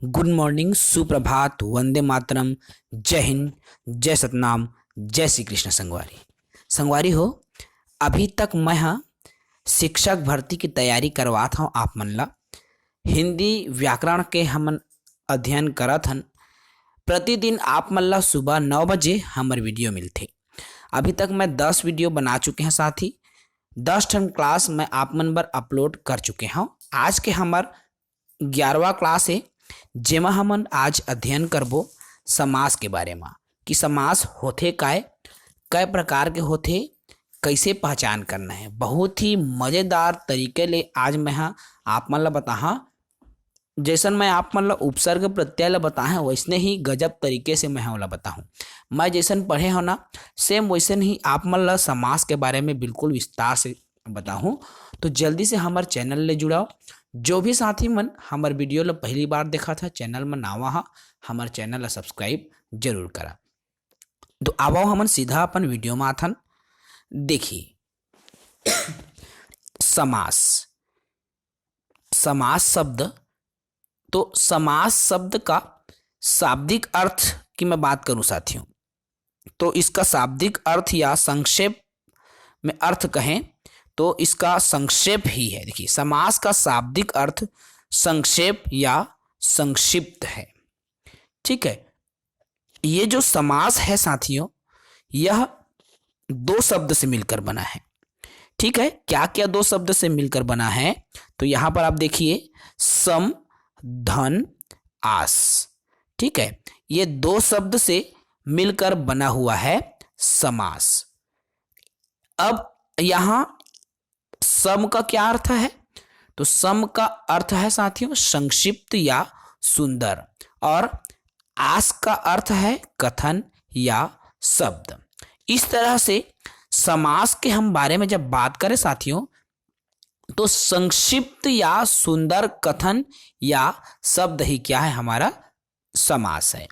Good morning, सुप्रभात, वंदे मातरम, जय हिंद, जय सतनाम, जय श्री कृष्ण। संगवारी हो, अभी तक मैं शिक्षक भर्ती की तैयारी करवात हूँ। आप मन ला हिंदी व्याकरण के हमन अध्ययन करत हन। प्रतिदिन आप मन ला सुबह 9 बजे हमार वीडियो मिलते। अभी तक मैं 10 वीडियो बना चुके हैं। साथ ही 10 ठन क्लास मैं आप मन पर अपलोड कर चुके हूँ। आज के हमार 11वां क्लास है, जेमा हमन आज अध्ययन करबो समास के बारे में कि समास होथे काय प्रकार के होथे, कैसे पहचान करना है। बहुत ही मज़ेदार तरीके ले आज मैं आप मन ला बताहा। जैसन मैं आप मन ला उपसर्ग प्रत्यय ला बताहा, वैसने ही गजब तरीके से मैं ओला बताहूँ। मैं जैसन पढ़े हो ना, सेम वैसन ही आप मन ला समास के बारे में बिल्कुल विस्तार से बताहूँ। तो जल्दी से हमारे चैनल ले जुड़ाओ। जो भी साथी मन हमारे वीडियो ला पहली बार देखा था, चैनल में नावा हा, हमारे चैनल ला सब्सक्राइब जरूर करा। तो आओ हमन सीधा अपन वीडियो में आथन। देखिए, समास शब्द, तो समास शब्द का शाब्दिक अर्थ की मैं बात करूं साथियों, तो इसका शाब्दिक अर्थ या संक्षेप में अर्थ कहें तो इसका संक्षेप ही है। देखिए, समास का शाब्दिक अर्थ संक्षेप या संक्षिप्त है। ठीक है, ये जो समास है साथियों, यह 2 शब्द से मिलकर बना है। ठीक है, क्या क्या 2 शब्द से मिलकर बना है? तो यहां पर आप देखिए, सम, धन, आस। ठीक है, ये 2 शब्द से मिलकर बना हुआ है समास। अब यहां सम का क्या अर्थ है? तो सम का अर्थ है साथियों संक्षिप्त या सुंदर, और आस का अर्थ है कथन या शब्द। इस तरह से समास के हम बारे में जब बात करें साथियों, तो संक्षिप्त या सुंदर कथन या शब्द ही क्या है? हमारा समास है।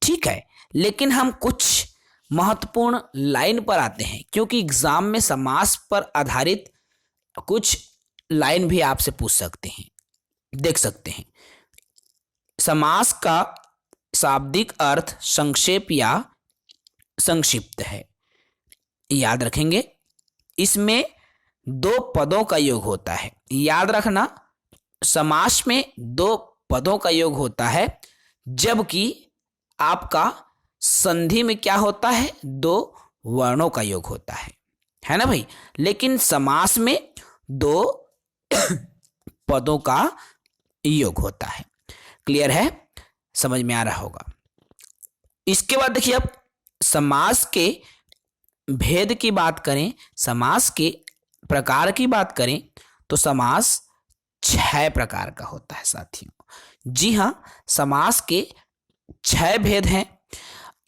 ठीक है, लेकिन हम कुछ महत्वपूर्ण लाइन पर आते हैं, क्योंकि एग्जाम में समास पर आधारित कुछ लाइन भी आपसे पूछ सकते हैं, देख सकते हैं। समास का शाब्दिक अर्थ संक्षेप या संक्षिप्त है। याद रखेंगे, इसमें 2 पदों का योग होता है। याद रखना, समास में 2 पदों का योग होता है, जबकि आपका संधि में क्या होता है? 2 वर्णों का योग होता है ना भाई। लेकिन समास में 2 पदों का योग होता है। क्लियर है? समझ में आ रहा होगा। इसके बाद देखिए, अब समास के भेद की बात करें, समास के प्रकार की बात करें, तो समास 6 प्रकार का होता है साथियों। जी हाँ, समास के 6 भेद हैं।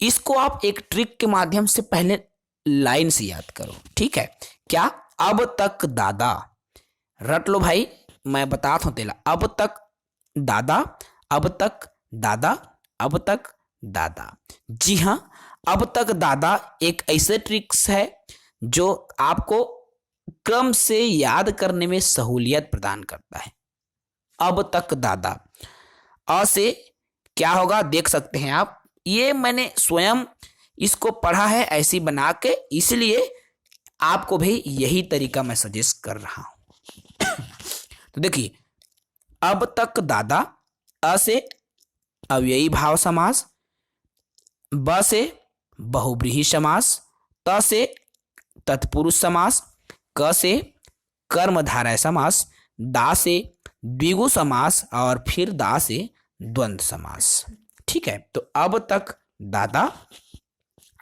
इसको आप एक ट्रिक के माध्यम से पहले लाइन से याद करो। ठीक है, क्या? अब तक दादा, रट लो भाई, मैं बताता हूं तेला। अब तक दादा, अब तक दादा, अब तक दादा। जी हाँ, अब तक दादा एक ऐसे ट्रिक्स है जो आपको क्रम से याद करने में सहूलियत प्रदान करता है। अब तक दादा, अ से क्या होगा देख सकते हैं आप। ये मैंने स्वयं इसको पढ़ा है ऐसी बना के, इसलिए आपको भी यही तरीका मैं सजेस्ट कर रहा हूं। तो देखिए, अब तक दादा, अ से अव्ययी भाव समास, ब से बहुब्रीहि समास, त से तत्पुरुष समास, क से कर्मधारय समास, दा से द्विगु समास, और फिर दा से द्वंद्व समास। ठीक है, तो अब तक दादा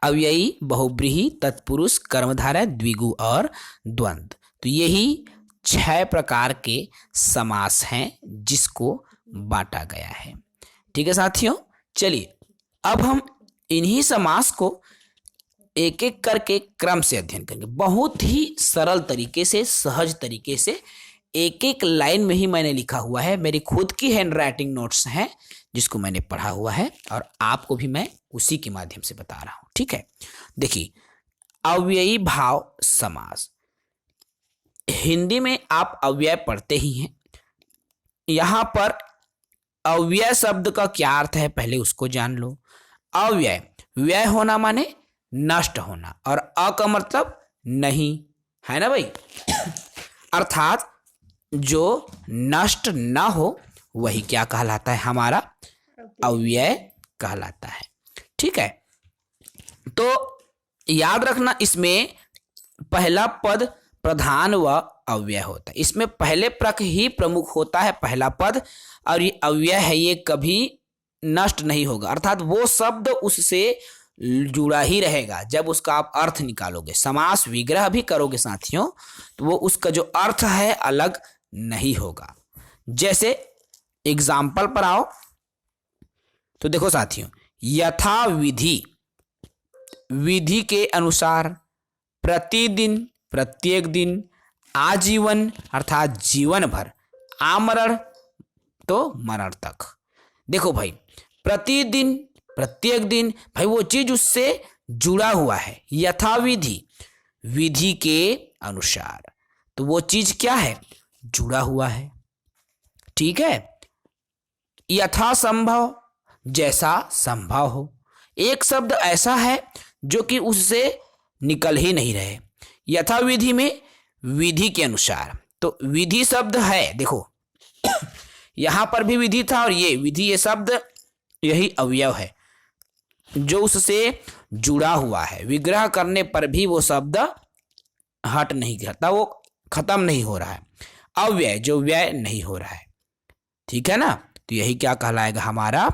अव्ययी, बहुब्रीहि, तत्पुरुष, कर्मधारय, द्विगु और द्वंद्व। तो यही 6 प्रकार के समास हैं जिसको बांटा गया है। ठीक है साथियों, चलिए अब हम इन्हीं समास को एक एक करके क्रम से अध्ययन करेंगे। बहुत ही सरल तरीके से, सहज तरीके से, एक एक लाइन में ही मैंने लिखा हुआ है। मेरी खुद की हैंड राइटिंग नोट्स हैं जिसको मैंने पढ़ा हुआ है, और आपको भी मैं उसी के माध्यम से बता रहा हूं। ठीक है, देखिए, अव्ययी भाव समास। हिंदी में आप अव्यय पढ़ते ही हैं। यहां पर अव्यय शब्द का क्या अर्थ है पहले उसको जान लो। अव्यय, व्यय होना माने नष्ट होना, और अ का मतलब नहीं, है ना भाई। अर्थात जो नष्ट ना हो वही क्या कहलाता है, हमारा अव्यय कहलाता है। ठीक है, तो याद रखना इसमें पहला पद प्रधान व अव्यय होता है। इसमें पहले प्रक ही प्रमुख होता है, पहला पद, और ये अव्यय है, ये कभी नष्ट नहीं होगा। अर्थात वो शब्द उससे जुड़ा ही रहेगा जब उसका आप अर्थ निकालोगे, समास विग्रह भी करोगे साथियों, तो वो उसका जो अर्थ है अलग नहीं होगा। जैसे एग्जाम्पल पर आओ तो देखो साथियों, यथा विधि, विधि के अनुसार, प्रतिदिन, प्रत्येक दिन, आजीवन अर्थात जीवन भर, आमरण तो मरण तक। देखो भाई, प्रतिदिन, प्रत्येक दिन, भाई वो चीज उससे जुड़ा हुआ है। यथाविधि, विधि के अनुसार, तो वो चीज क्या है, जुड़ा हुआ है। ठीक है, यथासंभव, जैसा संभव हो। एक शब्द ऐसा है जो कि उससे निकल ही नहीं रहे। यथाविधि में विधि के अनुसार, तो विधि शब्द है, देखो यहां पर भी विधि था और ये विधि, ये शब्द यही अवयव है जो उससे जुड़ा हुआ है। विग्रह करने पर भी वो शब्द हट नहीं करता, वो खत्म नहीं हो रहा है। अव्यय, जो व्यय नहीं हो रहा है। ठीक है ना, तो यही क्या कहलाएगा, हमारा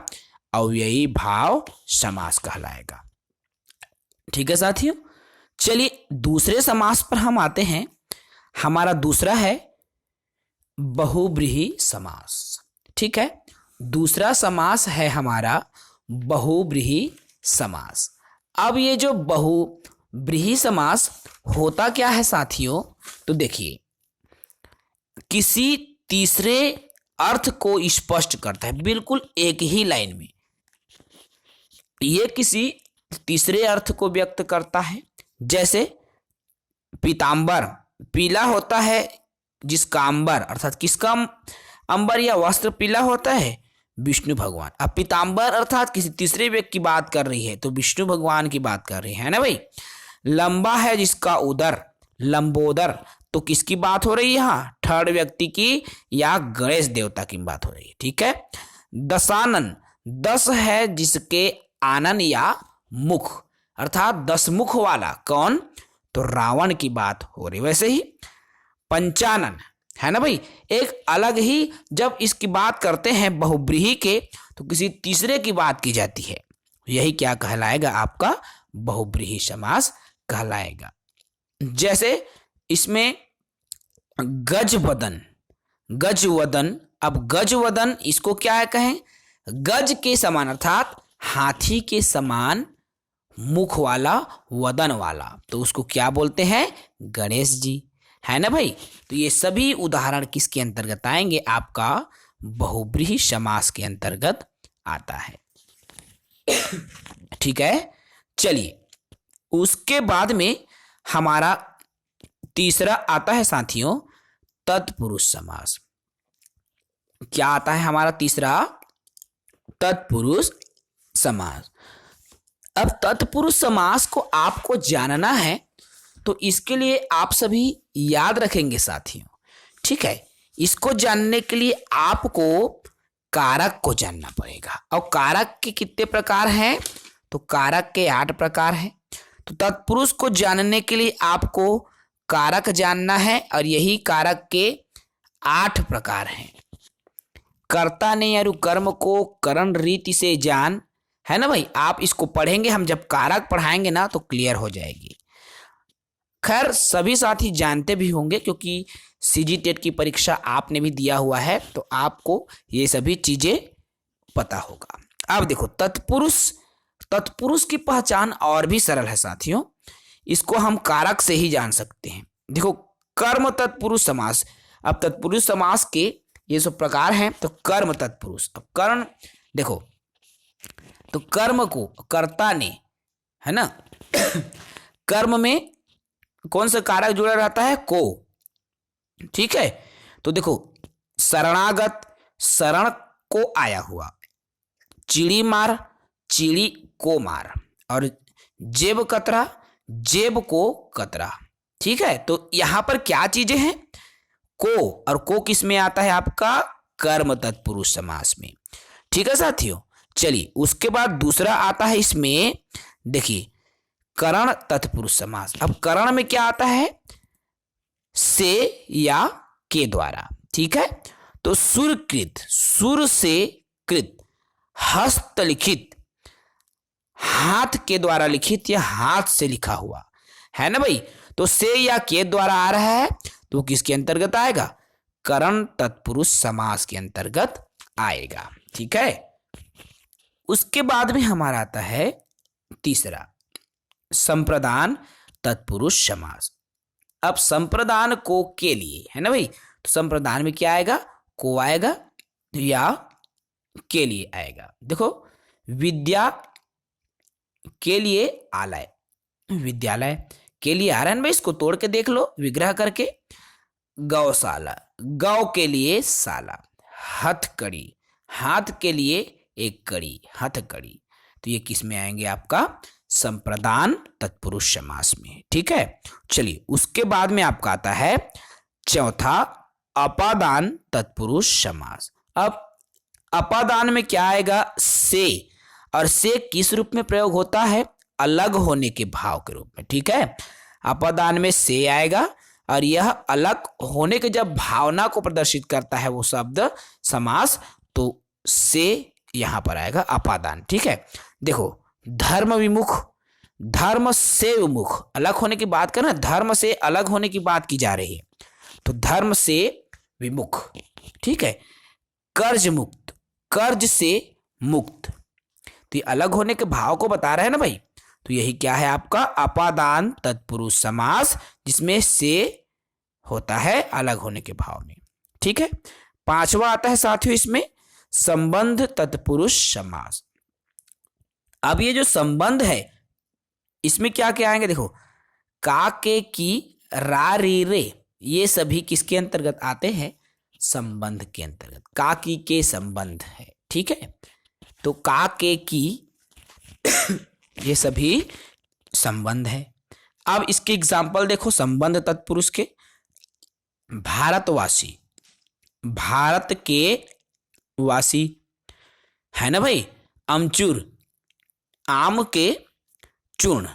अव्ययी भाव समास कहलाएगा। ठीक है साथियों, चलिए दूसरे समास पर हम आते हैं। हमारा दूसरा है बहुब्रीहि समास। ठीक है, दूसरा समास है हमारा बहुब्रीहि समास। अब ये जो बहुब्रीहि समास होता क्या है साथियों, तो देखिए, किसी तीसरे अर्थ को स्पष्ट करता है, बिल्कुल एक ही लाइन में। ये किसी तीसरे अर्थ को व्यक्त करता है। जैसे पीतांबर, पीला होता है जिसका अंबर, अर्थात किसका अंबर या वस्त्र पीला होता है, विष्णु भगवान। अब पीतांबर अर्थात किसी तीसरे व्यक्ति की बात कर रही है, तो विष्णु भगवान की बात कर रही है ना भाई। लंबा है जिसका उदर, लंबोदर, तो किसकी बात हो रही है, यहाँ थर्ड व्यक्ति की या गणेश देवता की बात हो रही है। ठीक है, दशानन, 10 है जिसके आनन या मुख, अर्थात 10 मुख वाला, कौन, तो रावण की बात हो रही। वैसे ही पंचानन है ना भाई, एक अलग ही, जब इसकी बात करते हैं बहुब्रीहि के, तो किसी तीसरे की बात की जाती है। यही क्या कहलाएगा, आपका बहुब्रीहि समास कहलाएगा। जैसे इसमें गजवदन, गजवदन, अब गजवदन इसको क्या है कहें, गज के समान, अर्थात हाथी के समान मुख वाला, वदन वाला, तो उसको क्या बोलते हैं, गणेश जी, है ना भाई। तो ये सभी उदाहरण किसके अंतर्गत आएंगे, आपका बहुब्रीहि समास के अंतर्गत आता है। ठीक है, चलिए उसके बाद में हमारा तीसरा आता है साथियों तत्पुरुष समास। क्या आता है हमारा तीसरा, तत्पुरुष समास। अब तत्पुरुष समास को आपको जानना है, तो इसके लिए आप सभी याद रखेंगे साथियों। ठीक है, इसको जानने के लिए आपको कारक को जानना पड़ेगा। और कारक के कितने प्रकार हैं, तो कारक के 8 प्रकार हैं। तो तत्पुरुष को जानने के लिए आपको कारक जानना है, और यही कारक के 8 प्रकार हैं। कर्ता ने अरु कर्म को करण रीति से जान, है ना भाई। आप इसको पढ़ेंगे, हम जब कारक पढ़ाएंगे ना तो क्लियर हो जाएगी। खैर सभी साथी जानते भी होंगे, क्योंकि सीजी टेट की परीक्षा आपने भी दिया हुआ है, तो आपको ये सभी चीजें पता होगा। अब देखो तत्पुरुष, तत्पुरुष की पहचान और भी सरल है साथियों, इसको हम कारक से ही जान सकते हैं। देखो कर्म तत्पुरुष समास। अब तत्पुरुष समास के ये सब प्रकार हैं, तो कर्म तत्पुरुष। अब कर्म देखो, तो कर्म को कर्ता ने, है ना, कर्म में कौन सा कारक जुड़ा रहता है, को। ठीक है, तो देखो शरणागत, शरण को आया हुआ, चिड़ी मार, चिड़ी को मार, और जेब कतरा, जेब को कतरा। ठीक है, तो यहां पर क्या चीजें हैं? को, और को किस में आता है? आपका कर्म तत्पुरुष समास में। ठीक है साथियों, चलिए उसके बाद दूसरा आता है इसमें, देखिए करण तत्पुरुष समास। अब करण में क्या आता है? से या के द्वारा। ठीक है, तो सुरकृत, सुर से कृत, हस्तलिखित, हाथ के द्वारा लिखित या हाथ से लिखा हुआ है ना भाई। तो से या के द्वारा आ रहा है तो किसके अंतर्गत आएगा? करण तत्पुरुष समास के अंतर्गत आएगा। ठीक है, उसके बाद में हमारा आता है तीसरा, संप्रदान तत्पुरुष समास। अब संप्रदान को के लिए है ना भाई, तो संप्रदान में क्या आएगा? को आएगा या के लिए आएगा। देखो, विद्या के लिए आलय, विद्यालय के लिए आ रहा है ना भाई, इसको तोड़ के देख लो विग्रह करके। गौशाला, गौ के लिए साला, हथकड़ी, हाथ के लिए एक कड़ी, हथकड़ी। तो ये किस में आएंगे? आपका संप्रदान तत्पुरुष समास में। ठीक है, चलिए उसके बाद में आपका आता है चौथा, अपादान तत्पुरुष समास। अब अपादान में क्या आएगा? से, और से किस रूप में प्रयोग होता है? अलग होने के भाव के रूप में। ठीक है, अपादान में से आएगा और यह अलग होने के जब भावना को प्रदर्शित करता है वो शब्द समास, तो से यहां पर आएगा अपादान। ठीक है, देखो धर्म विमुख, धर्म से विमुख, अलग होने की बात करें, धर्म से अलग होने की बात की जा रही है, तो धर्म से विमुख। ठीक है, कर्ज मुक्त, कर्ज से मुक्त, तो ये अलग होने के भाव को बता रहे हैं ना भाई। तो यही क्या है? आपका अपादान तत्पुरुष समास, जिसमें से होता है अलग होने के भाव में। ठीक है, पांचवा आता है साथियों इसमें संबंध तत्पुरुष समास। अब ये जो संबंध है इसमें क्या क्या आएंगे? देखो, का, के, की, रा, री, रे, ये सभी किसके अंतर्गत आते हैं? संबंध के अंतर्गत। का, की, के संबंध है। ठीक है, तो का, के, की ये सभी संबंध है। अब इसके एग्जाम्पल देखो संबंध तत्पुरुष के। भारतवासी, भारत के वासी है ना भाई। अमचूर, आम के चूर्ण,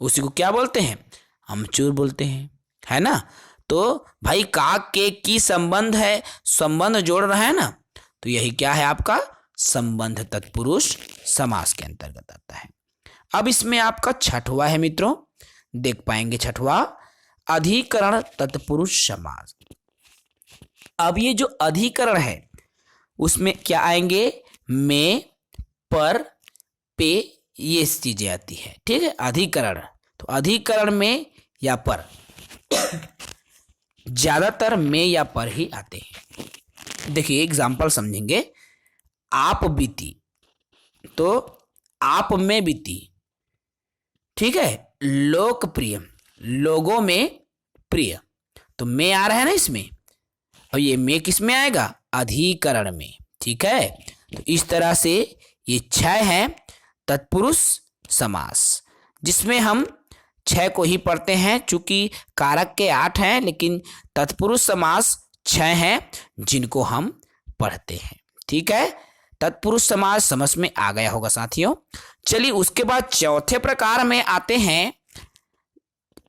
उसी को क्या बोलते हैं? अमचूर बोलते हैं, है ना। तो भाई का, के, की संबंध है, संबंध जोड़ रहा है ना, तो यही क्या है? आपका संबंध तत्पुरुष समास के अंतर्गत आता है। अब इसमें आपका छठवा है मित्रों, देख पाएंगे छठवा, अधिकरण तत्पुरुष समास। अब ये जो अधिकरण है उसमें क्या आएंगे? में, पर, पे, ये चीजें आती है। ठीक है, अधिकरण, तो अधिकरण में या पर, ज्यादातर में या पर ही आते हैं। देखिए एग्जाम्पल समझेंगे। आप बीती, तो आप में बीती। ठीक है, लोकप्रिय, लोगों में प्रिय, तो में आ रहा है ना इसमें, और ये में किस में आएगा? अधिकरण में। ठीक है, तो इस तरह से ये 6 हैं तत्पुरुष समास, जिसमें हम 6 को ही पढ़ते हैं, चूंकि कारक के 8 हैं, लेकिन तत्पुरुष समास 6 हैं जिनको हम पढ़ते हैं। ठीक है, तत्पुरुष समास समझ में आ गया होगा साथियों। चलिए उसके बाद चौथे प्रकार में आते हैं।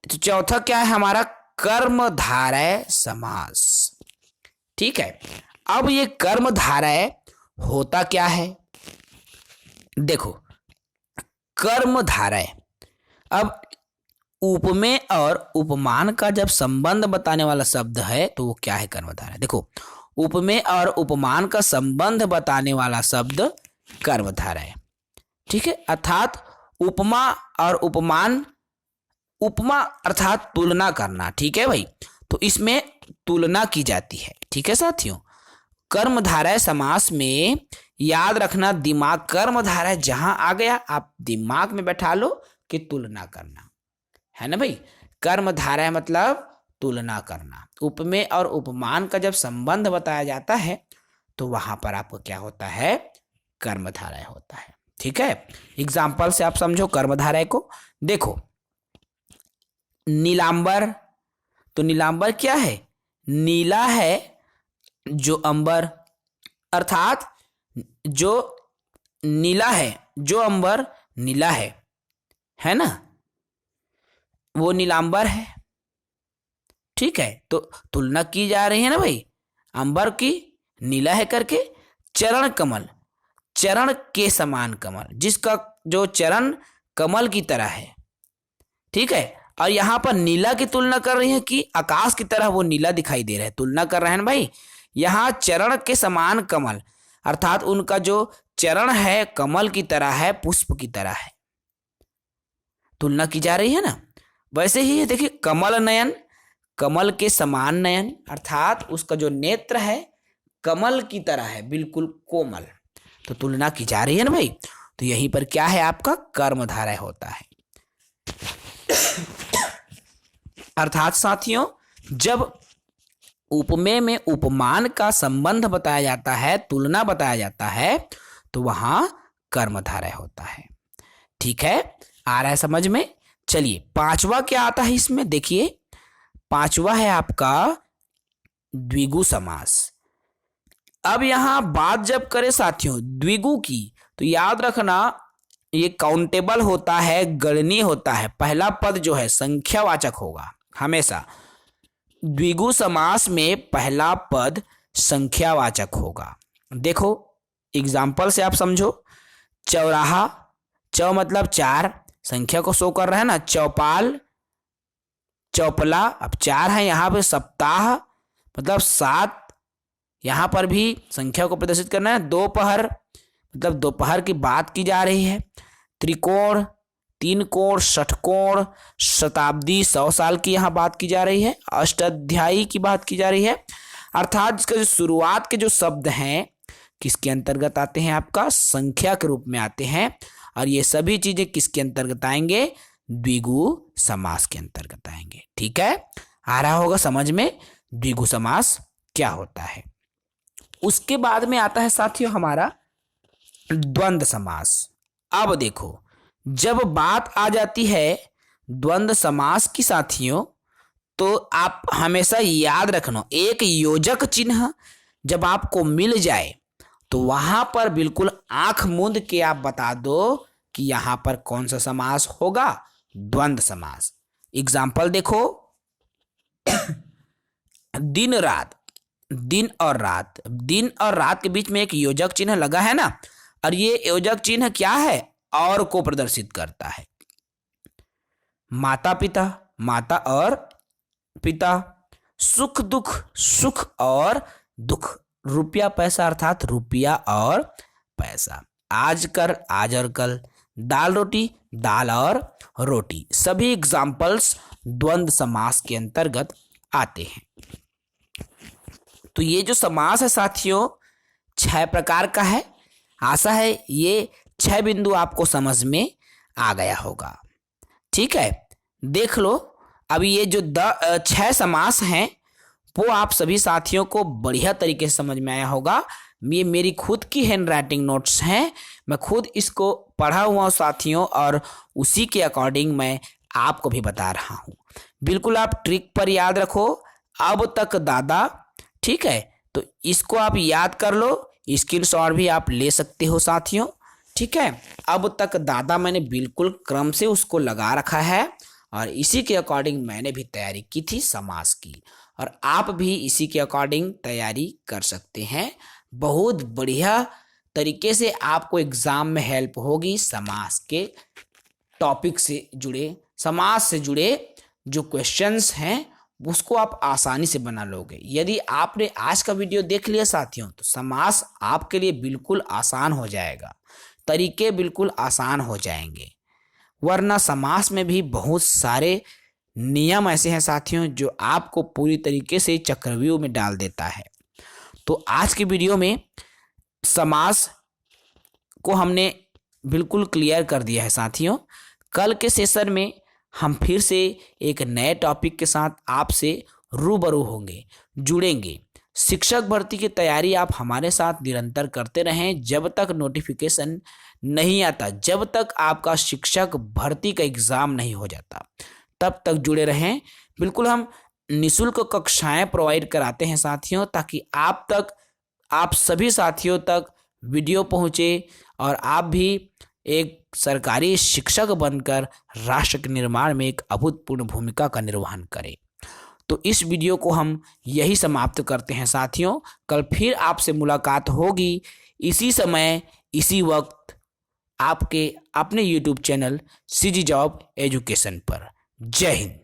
तो चौथा क्या है हमारा? कर्मधारय समास। ठीक है, अब ये कर्मधारय होता क्या है? देखो, कर्मधारय, अब उपमेय और उपमान का जब संबंध बताने वाला शब्द है तो वो क्या है? कर्मधारय। देखो, उपमेय और उपमान का संबंध बताने वाला शब्द कर्मधारय। ठीक है, अर्थात उपमा और उपमान, उपमा अर्थात तुलना करना। ठीक है भाई, तो इसमें तुलना की जाती है। ठीक है साथियों, कर्मधारय समास में याद रखना, दिमाग कर्मधारय जहां आ गया आप दिमाग में बैठा लो कि तुलना करना है ना भाई। कर्मधारय मतलब तुलना करना। उपमेय और उपमान का जब संबंध बताया जाता है तो वहां पर आपको क्या होता है, कर्मधारय होता है। ठीक है, एग्जाम्पल से आप समझो कर्मधारय को। देखो नीलांबर, तो नीलांबर क्या है, नीला है जो अंबर, अर्थात जो नीला है, जो अंबर नीला है ना, वो नीलांबर है। ठीक है, तो तुलना की जा रही है ना भाई, अंबर की नीला है करके। चरण कमल, चरण के समान कमल, जिसका जो चरण कमल की तरह है। ठीक है, और यहां पर नीला की तुलना कर रही है कि आकाश की तरह वो नीला दिखाई दे रहा है, तुलना कर रहे हैं ना भाई। यहां चरण के समान कमल, अर्थात उनका जो चरण है कमल की तरह है, पुष्प की तरह है, तुलना की जा रही है ना। वैसे ही देखिए कमल नयन, कमल के समान नयन, अर्थात उसका जो नेत्र है कमल की तरह है, बिल्कुल कोमल, तो तुलना की जा रही है ना भाई। तो यहीं पर क्या है, आपका कर्मधारय होता है। अर्थात साथियों, जब उपमेय में उपमान का संबंध बताया जाता है, तुलना बताया जाता है, तो वहां कर्मधारय होता है। ठीक है, आ रहा है समझ में। चलिए पांचवा क्या आता है इसमें, देखिए पांचवा है आपका द्विगु समास। अब यहां बात जब करें साथियों द्विगु की, तो याद रखना ये काउंटेबल होता है, गणनीय होता है। पहला पद जो है संख्यावाचक होगा हमेशा। द्विगु समास में पहला पद संख्यावाचक होगा। देखो एग्जाम्पल से आप समझो, चौराहा, चौ मतलब चार, संख्या को शो कर रहा है ना। चौपाल, चौपला, अब चार है यहाँ पे। सप्ताह मतलब 7, यहाँ पर भी संख्या को प्रदर्शित करना है। दोपहर मतलब दोपहर की बात की जा रही है। त्रिकोण, 3 कोण, षटकोण, शताब्दी 100 साल की यहाँ बात की जा रही है। अष्टाध्यायी की बात की जा रही है। अर्थात इसका जो शुरुआत के जो शब्द हैं किसके अंतर्गत आते हैं, आपका संख्या के रूप में आते हैं। और ये सभी चीजें किसके अंतर्गत आएंगे, द्विगु समास के अंतर्गत आएंगे। ठीक है, आ रहा होगा समझ में द्विगु समास क्या होता है। उसके बाद में आता है साथियों हमारा द्वंद्व समास। अब देखो जब बात आ जाती है द्वंद्व समास की साथियों, तो आप हमेशा याद रखना, एक योजक चिन्ह जब आपको मिल जाए तो वहां पर बिल्कुल आंख मूंद के आप बता दो कि यहां पर कौन सा समास होगा, द्वंद्व समास। एग्जाम्पल देखो, दिन रात, दिन और रात, दिन और रात के बीच में एक योजक चिन्ह लगा है ना, और ये योजक चिन्ह क्या है, और को प्रदर्शित करता है। माता पिता, माता और पिता, सुख दुख, सुख और दुख, रुपया पैसा अर्थात रुपया और पैसा, आज कर, आज और कल, दाल रोटी, दाल और रोटी, सभी एग्जाम्पल्स द्वंद्व समास के अंतर्गत आते हैं। तो ये जो समास है साथियों 6 प्रकार का है। आशा है ये 6 बिंदु आपको समझ में आ गया होगा। ठीक है, देख लो अभी ये जो 6 समास हैं वो आप सभी साथियों को बढ़िया तरीके से समझ में आया होगा। ये मेरी खुद की हैंड राइटिंग नोट्स हैं, मैं खुद इसको पढ़ा हुआ हूँ साथियों, और उसी के अकॉर्डिंग मैं आपको भी बता रहा हूँ। बिल्कुल आप ट्रिक पर याद रखो, अब तक दादा। ठीक है, तो इसको आप याद कर लो, स्क्रीनशॉट भी आप ले सकते हो साथियों। ठीक है, अब तक दादा मैंने बिल्कुल क्रम से उसको लगा रखा है, और इसी के अकॉर्डिंग मैंने भी तैयारी की थी समास की, और आप भी इसी के अकॉर्डिंग तैयारी कर सकते हैं। बहुत बढ़िया तरीके से आपको एग्जाम में हेल्प होगी। समास के टॉपिक से जुड़े, समास से जुड़े जो क्वेश्चंस हैं उसको आप आसानी से बना लोगे। यदि आपने आज का वीडियो देख लिया साथियों, तो समास आपके लिए बिल्कुल आसान हो जाएगा, तरीके बिल्कुल आसान हो जाएंगे। वरना समास में भी बहुत सारे नियम ऐसे हैं साथियों जो आपको पूरी तरीके से चक्रव्यूह में डाल देता है। तो आज की वीडियो में समास को हमने बिल्कुल क्लियर कर दिया है साथियों। कल के सेशन में हम फिर से एक नए टॉपिक के साथ आपसे रूबरू होंगे, जुड़ेंगे। शिक्षक भर्ती की तैयारी आप हमारे साथ निरंतर करते रहें जब तक नोटिफिकेशन नहीं आता, जब तक आपका शिक्षक भर्ती का एग्ज़ाम नहीं हो जाता, तब तक जुड़े रहें। बिल्कुल हम निःशुल्क कक्षाएं प्रोवाइड कराते हैं साथियों, ताकि आप सभी साथियों तक वीडियो पहुंचे और आप भी एक सरकारी शिक्षक बनकर राष्ट्र के निर्माण में एक अभूतपूर्व भूमिका का निर्वहन करें। तो इस वीडियो को हम यही समाप्त करते हैं साथियों। कल फिर आपसे मुलाकात होगी इसी समय इसी वक्त आपके अपने YouTube channel CG job education पर। जय हिंद।